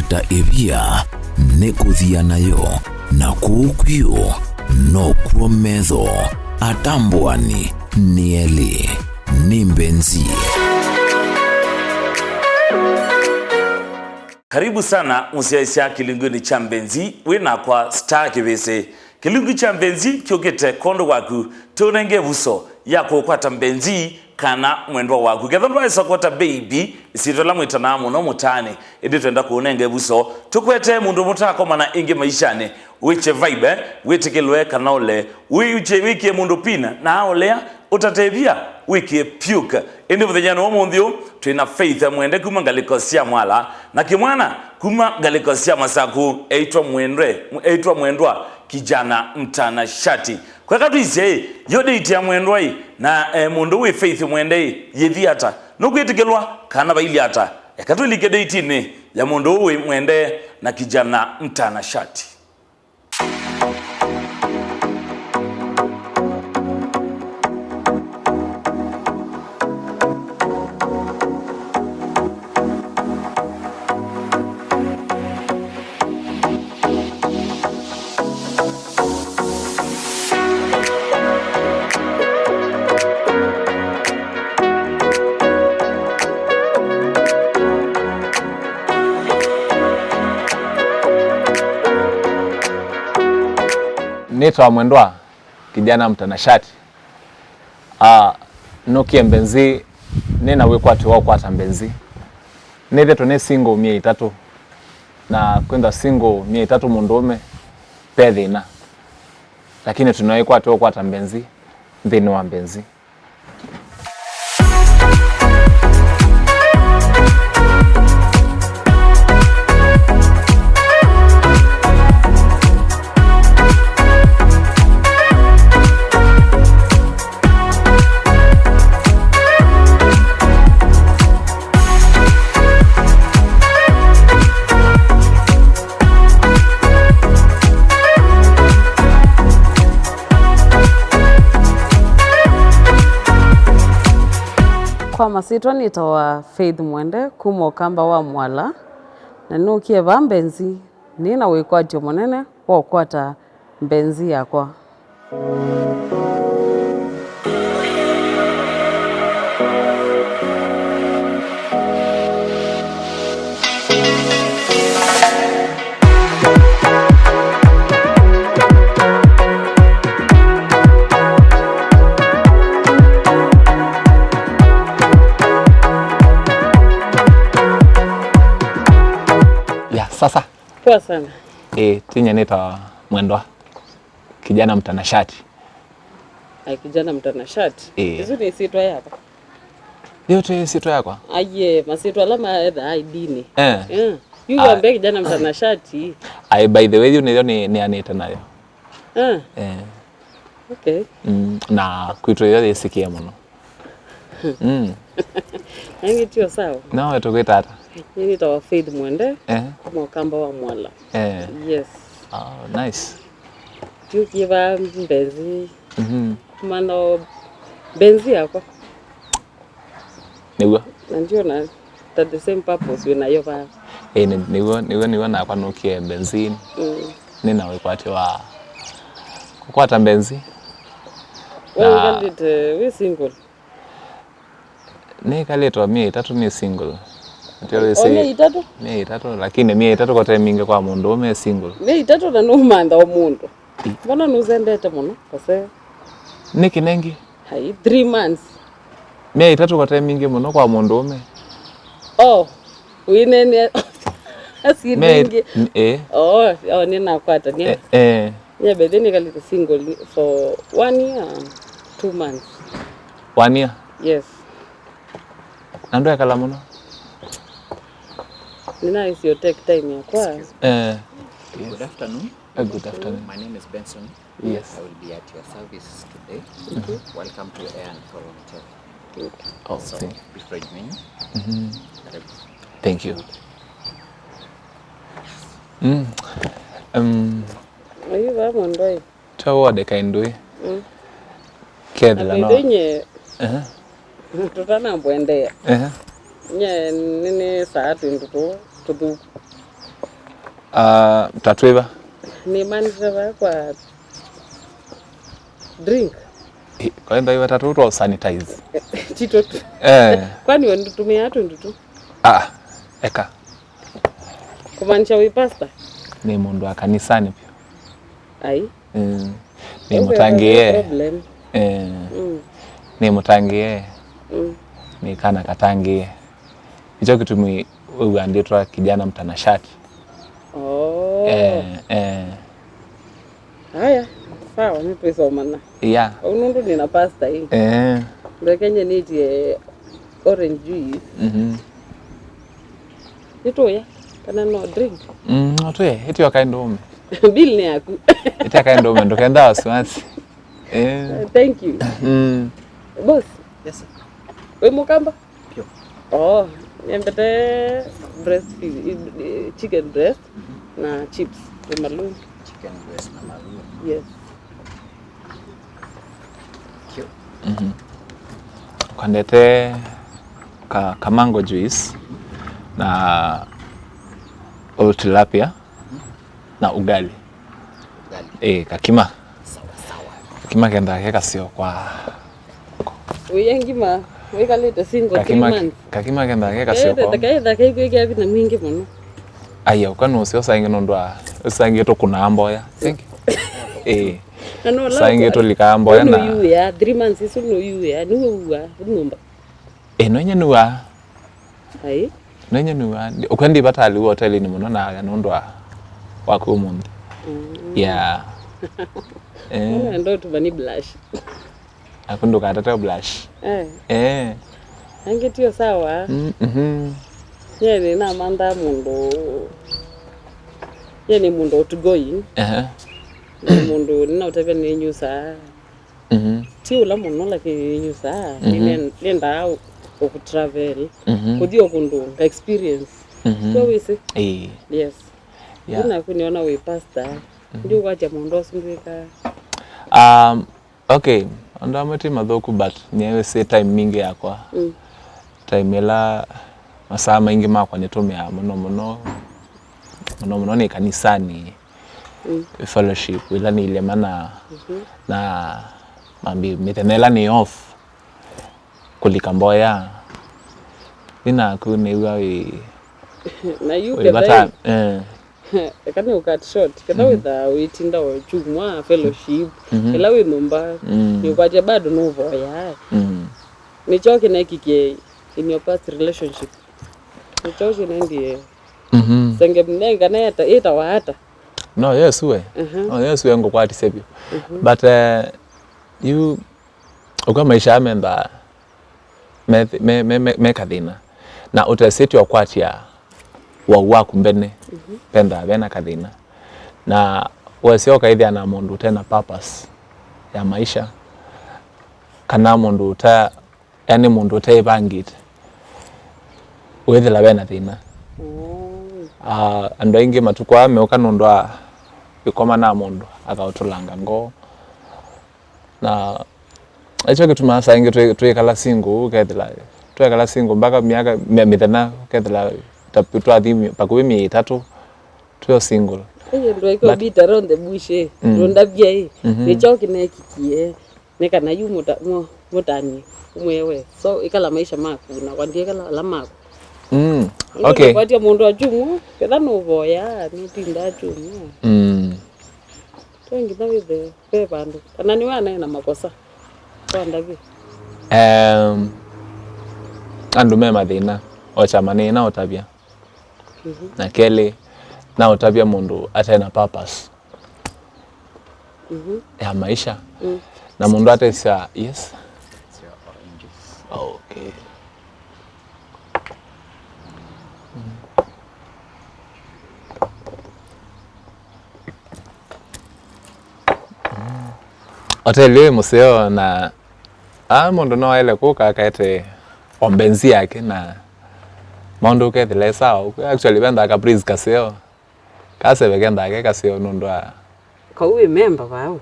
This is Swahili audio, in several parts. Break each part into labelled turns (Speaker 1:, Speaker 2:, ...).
Speaker 1: ata evia nekuthia nayo na kukwio no kuometho atambwani nieli ni Mbenzi.
Speaker 2: Karibu sana musiaisia kilinguni cha Mbenzi wina kwa star kibese. Kilungu cha Mbenzi kyogete kondo waku tonenge buso yako kwata Mbenzi kana mwendwa waku. Gedondwa isakota baby isitola mwitana muno mutane edi twenda kuonenge buso tukwete mundu mutako mana inge maishane wiche vibe witikilwe kana ole wiche wiki mundu pina na olea utatebia wiki puke indi vuthejano omunthio twina Faith Mwende kuma Galikosia Mwala na Kimwana kuma Galikosia Masaku eitwa Mwendwa Kijana Mtanashati kwa katu ise yode iti ya Mwendwa na mundu we Faith Mwende yethiata nukwitikilwa kana bailiata katu likede itini ya mundu we Mwende na Kijana Mtanashati.
Speaker 3: Naitwa Mwendwa Kijana Mtanashati. Nokie Mbenzi nina wekwati wao kwata Mbenzi. Nithe tone single 300 na kwenda single 300 mundume pethina. Lakini tunawekwati wao kwata Mbenzi thini wa Mbenzi.
Speaker 4: Kwa masitwa nitawa Faith Mwende kuma Ukamba wa Mwala na nukie ba Mbenzi nina wikwatio munene wa kwata Mbenzi yakwa.
Speaker 3: Sasa
Speaker 4: Kwa sana
Speaker 3: tinya nita Mwendwa Kijana Mtanashati.
Speaker 4: Kijana Mtanashati hizo ni sitwa yako
Speaker 3: yote sitwa yako
Speaker 4: aye masitwa alama edha idini yuwa mbe Kijana Mtanashati
Speaker 3: by the way ni anita nayo
Speaker 4: okay
Speaker 3: na kuitwa yote sikia muno
Speaker 4: yangi tio sawa
Speaker 3: no tukwita hata
Speaker 4: nini tawa Faith Mwende kuma Ukamba wa Mwala yes
Speaker 3: nice
Speaker 4: tukiva Mbenzi kumano Mbenzi yako
Speaker 3: niwa
Speaker 4: ndio na the same purpose we na yova
Speaker 3: niwa na kwa nukie benzini nina wekwati wa kukwata Mbenzi
Speaker 4: we single
Speaker 3: nikaletwa 300 ni single.
Speaker 4: Mie
Speaker 3: 300 lakini 300 kote mingi kwa mundu ume single.
Speaker 4: 300 na numanda wa mundu. Mbona nuzendete muno kose?
Speaker 3: Niki nengi?
Speaker 4: Hai 3 months.
Speaker 3: 300 kote mingi muno kwa mundu ume.
Speaker 4: Oh, winene asi nengi. Nina kwata ni. Yeah, but then I single for 1 year, 2 months.
Speaker 3: 1 year?
Speaker 4: Yes.
Speaker 3: Nando ya kala muno?
Speaker 4: Nina is your take time ya kwa.
Speaker 3: Yes.
Speaker 5: Good afternoon.
Speaker 3: Good afternoon.
Speaker 5: My name is Benson.
Speaker 3: Yes.
Speaker 5: I will be at your service today. Welcome to Air and Forum Tech.
Speaker 3: Oh,
Speaker 5: so, before you mean.
Speaker 3: Thank you.
Speaker 4: Ayu ba mondoi.
Speaker 3: Tawo de kaindui. Kedla no.
Speaker 4: Abidinye. Tutana Mwende. Nye nini saa tu tudu
Speaker 3: Tatwiva.
Speaker 4: Ni manjava kwa drink.
Speaker 3: Kwa hiyo iwa tatu to sanitize.
Speaker 4: Chito tu. Kwani wanitumia hatu ndutu?
Speaker 3: Eka.
Speaker 4: Kumanisha we pastor?
Speaker 3: Ni mundu wa kanisani pia.
Speaker 4: Ai.
Speaker 3: Ni mutangie. Ni mutangie. Ni kana katangie. Hicho kitu uanditwa Kijana Mtanashati.
Speaker 4: Haya, sawa nipisoma na.
Speaker 3: Yeah.
Speaker 4: Unundu nina pasta hii. Ndio Kenya niti orange juice. Ito ya kana no drink.
Speaker 3: Otoe, ito yakaindo.
Speaker 4: Bill ni yaku.
Speaker 3: Ito yakaindo ndo kenda wasiwasi.
Speaker 4: Thank you. Boss.
Speaker 5: Yes sir.
Speaker 4: We mukamba?
Speaker 5: Pio.
Speaker 4: Niambete breast chicken breast na chips na malu.
Speaker 5: Chicken breast na malu.
Speaker 4: Yes.
Speaker 5: Pio.
Speaker 3: Kandete ka mango juice na tilapia na ugali. Kakima.
Speaker 5: Sawa.
Speaker 3: Kakima kenda keka sio kwa.
Speaker 4: Uyengima weka leta single 3 months.
Speaker 3: Kakima kenda keka sio kwa.
Speaker 4: Takaiza kaikwe vina mingi muno.
Speaker 3: Aya ukano usio sainge nondwa. Usange to kuna amboya. Thank you. Sainge to lika amboya na.
Speaker 4: No you ya 3 months isu no you ya nuwa numba.
Speaker 3: Nonye nuwa.
Speaker 4: Ai.
Speaker 3: Nonye nuwa. Ukwendi batali hotel ni muno na nondwa wako mundi. Yeah.
Speaker 4: Ndo tubani blush.
Speaker 3: Akundo katata blush.
Speaker 4: Angetiyo sawa. Yeye na manda mundo. Yeye ni mundo outgoing. Mundo nina utavya ni nyusa. Ti ula muno like nyusa. Nenda ku travel. Kudio kundu experience. So we see. Yes. Una kuniona we pastor. Ndio kwacha mundo sindika.
Speaker 3: Okay. Ando amati madhoku but nyewe say time mingi yakwa. Time ela masaa mengi makwa nitumia muno ni kanisani. Fellowship ila ni ile mana na mambi mitenela ni off kulikamboya. Ina kunewa
Speaker 4: na you get kana ukat short kana witha witinda wa chumwa fellowship ila we numba yukaje bado no voya ni choke na kike in your past relationship ni choke na ndiye senge mnenga na eta wa hata
Speaker 3: no yes we yes we ngo kwati sebyo but you uko maisha amenda me kadina na utaseti wa kwati ya wa kumbene penda bena kadina na wasio kaidi ana mundu tena purpose ya maisha kana mundu ta yani mundu ta ibangit wethela bena thina ando ingi matukwa meuka nondwa bikoma na mundu akautulanga ngo na echo kitu masa ingi tuikala single kethela tuikala single mpaka miaka mithana kethela tapitwa thimi pakuwe 3 tuyo single.
Speaker 4: Ndo iko beat around the bush ronda bia ni choki na kikie ne kana yu mutani umwewe so ikala maisha maku na kwandie kala la maku
Speaker 3: okay
Speaker 4: kwatia mundu ajumu ketha no voya ni tinda ajumu twengi na withe pe bandu kana ni wana na makosa kwanda vi
Speaker 3: andu mema thina ochamani na otabia na kele na otabia mundu atena purpose ya maisha na mundu atesa yes okay Otele museo na mundu no ele kuka kaete Mbenzi yake na mondo ke the sawa actually benda ka breeze kaseo kase begenda ke kaseo nondwa
Speaker 4: ka we member wao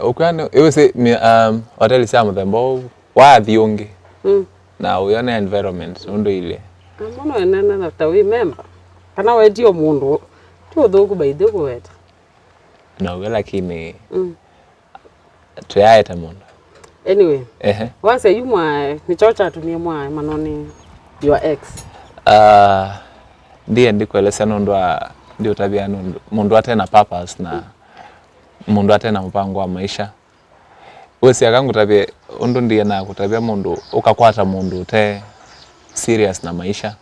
Speaker 3: okwano ewese hotel siamu thembo wa thiungi na uyone environment ndo ile
Speaker 4: mono enana na tawi member kana we dio mundu tu dogo baidhe kuweta
Speaker 3: no lakini tuyaeta mundo
Speaker 4: anyway once you mwa ni chocha tumie mwa manoni your ex
Speaker 3: ndiye ndikwelesa nondwa ndio tabia mundu atena purpose na mundu atena mpango wa maisha wesi akangu tabia undu ndiye na kutabia mundu ukakwata mundu te serious na maisha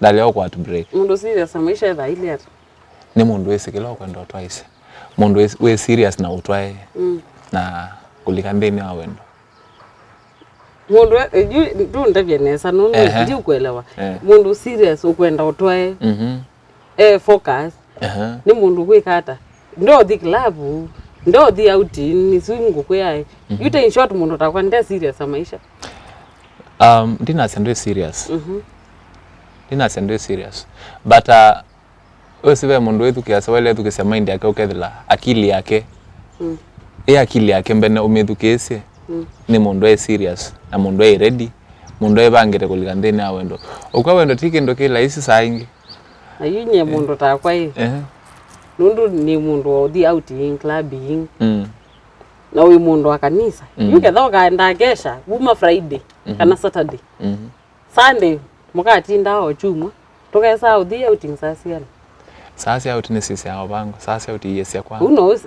Speaker 3: dali au kwa break
Speaker 4: mundu serious na maisha ya ile ata
Speaker 3: ni mundu wesi kila kwenda twice mundu we serious na utwae na kulikandeni awendo
Speaker 4: mundu du ndavye nesa nono ndi kuelewa mundu serious ukwenda utwae focus ni mundu kwikata ndo the club ndo the outing ni swingu kwaye you in short mundu takwenda serious na maisha
Speaker 3: ndina sendo serious ndina sendo serious but osibe mundu wetu kiasa wale wetu kisa mind yake ukethila akili yake akili yake mbene umethukese ni mundu e serious na mundu e ready mundu e bangire kulikandeni awendo ukwawendo tikindo kila isi saingi
Speaker 4: ayunye mundu takwai nundu ni mundu wa the outing clubbing na uyu mundu wa kanisa yuke thoka ndagesha buma Friday kana Saturday Sunday mukatinda o chuma tukesa the outing sasa
Speaker 3: out ni sisi hao bango sasa out yesia kwa
Speaker 4: who knows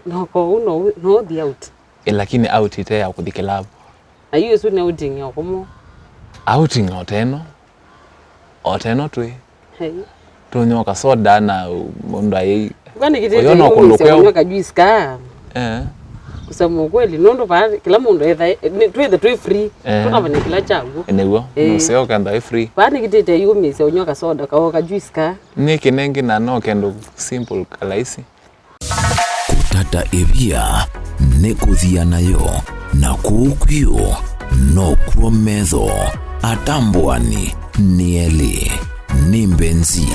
Speaker 4: no the out
Speaker 3: lakini out ite ya kudikelabu
Speaker 4: ayu su ne outing yakomo
Speaker 3: outing oteno twi tunyoka soda na mundu ayi
Speaker 4: kwani kitete kunyoka juice ka kusema kweli nondo pa kila mundu etha twi free tukabane kila changu
Speaker 3: enewo no seo kanda free
Speaker 4: kwani kitete yumise unyoka soda ka juice ka
Speaker 3: niki nengi na no kendo simple kalaisi
Speaker 1: kutata ebia nekuthia nayo na kukwio no kuometho atambwani ni Mbenzi